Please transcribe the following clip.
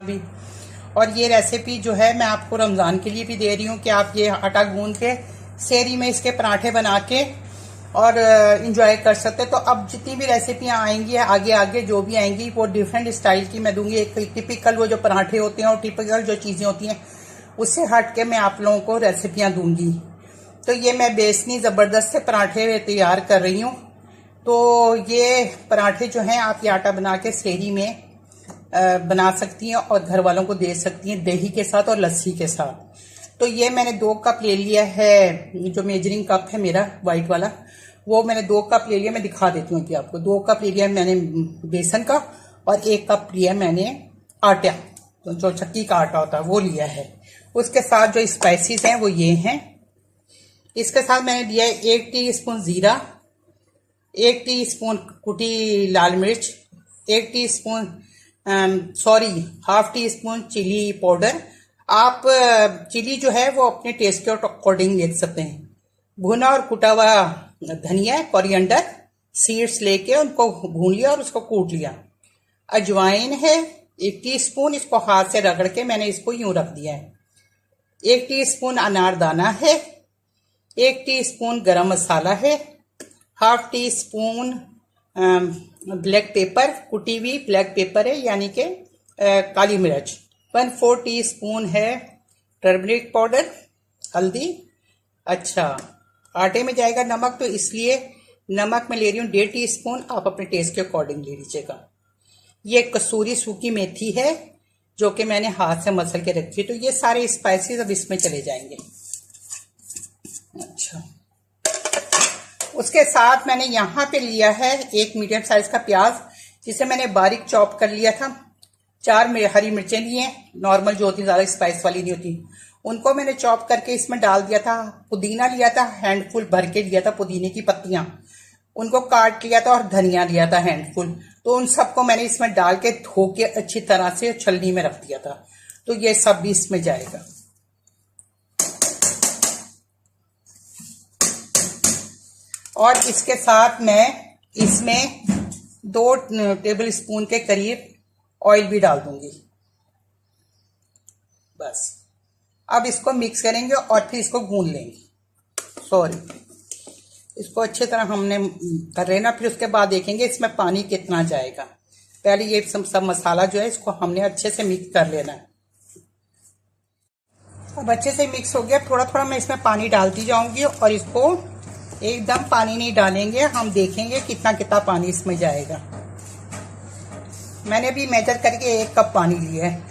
भी। और ये रेसिपी जो है मैं आपको रमज़ान के लिए भी दे रही हूँ कि आप ये आटा गूंद के सेहरी में इसके पराठे बना के और इंजॉय कर सकते हैं। तो अब जितनी भी रेसिपियाँ आएंगी आगे आगे जो भी आएंगी वो डिफरेंट स्टाइल की मैं दूंगी। एक टिपिकल वो जो पराठे होते हैं और टिपिकल जो चीज़ें होती हैं उससे हट के मैं आप लोगों को रेसिपियाँ दूंगी। तो ये मैं बेसनी ज़बरदस्त से पराठे तैयार कर रही हूँ। तो ये पराठे जो हैं आप ये आटा बना के सेहरी में बना सकती हैं और घर वालों को दे सकती हैं दही के साथ और लस्सी के साथ। तो ये मैंने 2 कप ले लिया है, जो मेजरिंग कप है मेरा वाइट वाला, वो मैंने 2 कप ले लिया। मैं दिखा देती हूँ कि आपको 2 कप ले लिया मैंने बेसन का और 1 कप लिया मैंने आटा, तो जो चक्की का आटा होता है वो लिया है। उसके साथ जो स्पाइसेस हैं वो ये हैं। इसके साथ मैंने लिया है 1 टीस्पून जीरा, 1 टीस्पून कुटी लाल मिर्च, 1 teaspoon half teaspoon chilli powder. आप चिली जो है वो अपने टेस्ट के अकॉर्डिंग ले सकते हैं। भुना और कुटा हुआ धनिया, कोरिएंडर सीड्स लेके उनको भून लिया और उसको कूट लिया। अजवाइन है 1 टीस्पून, इसको हाथ से रगड़ के मैंने इसको यूं रख दिया है। 1 टीस्पून अनारदाना है, 1 टीस्पून गरम मसाला है, half tea spoon black pepper, कुटी हुई ब्लैक पेपर है यानी कि काली मिर्च, 1/4 टीस्पून है टर्मरिक पाउडर, हल्दी। अच्छा, आटे में जाएगा नमक, तो इसलिए नमक मैं ले रही हूँ 1.5 टीस्पून, आप अपने टेस्ट के अकॉर्डिंग ले लीजिएगा। ये कसूरी सूखी मेथी है जो कि मैंने हाथ से मसल के रखी है। तो ये सारे स्पाइसेस अब इसमें चले जाएंगे। अच्छा, उसके साथ मैंने यहाँ पे लिया है 1 मीडियम साइज का प्याज, जिसे मैंने बारीक चॉप कर लिया था। 4 हरी मिर्चें ली हैं, नॉर्मल जो होती ज़्यादा स्पाइस वाली नहीं होती, उनको मैंने चॉप करके इसमें डाल दिया था। पुदीना लिया था, हैंडफुल भर के लिया था पुदीने की पत्तियां, उनको काट लिया था। और धनिया लिया था हैंडफुल। तो उन सबको मैंने इसमें डाल के धो के अच्छी तरह से छलनी में रख दिया था। तो ये सब भी इसमें जाएगा। और इसके साथ मैं इसमें 2 टेबल स्पून के करीब ऑयल भी डाल दूंगी। बस अब इसको मिक्स करेंगे और फिर इसको गूंद लेंगे। इसको अच्छी तरह हमने कर लेना। फिर उसके बाद देखेंगे इसमें पानी कितना जाएगा। पहले ये सब मसाला जो है इसको हमने अच्छे से मिक्स कर लेना है। अब अच्छे से मिक्स हो गया। थोड़ा थोड़ा मैं इसमें पानी डालती जाऊंगी और इसको एकदम पानी नहीं डालेंगे, हम देखेंगे कितना कितना पानी इसमें जाएगा। मैंने भी मेजर करके 1 कप पानी लिया है।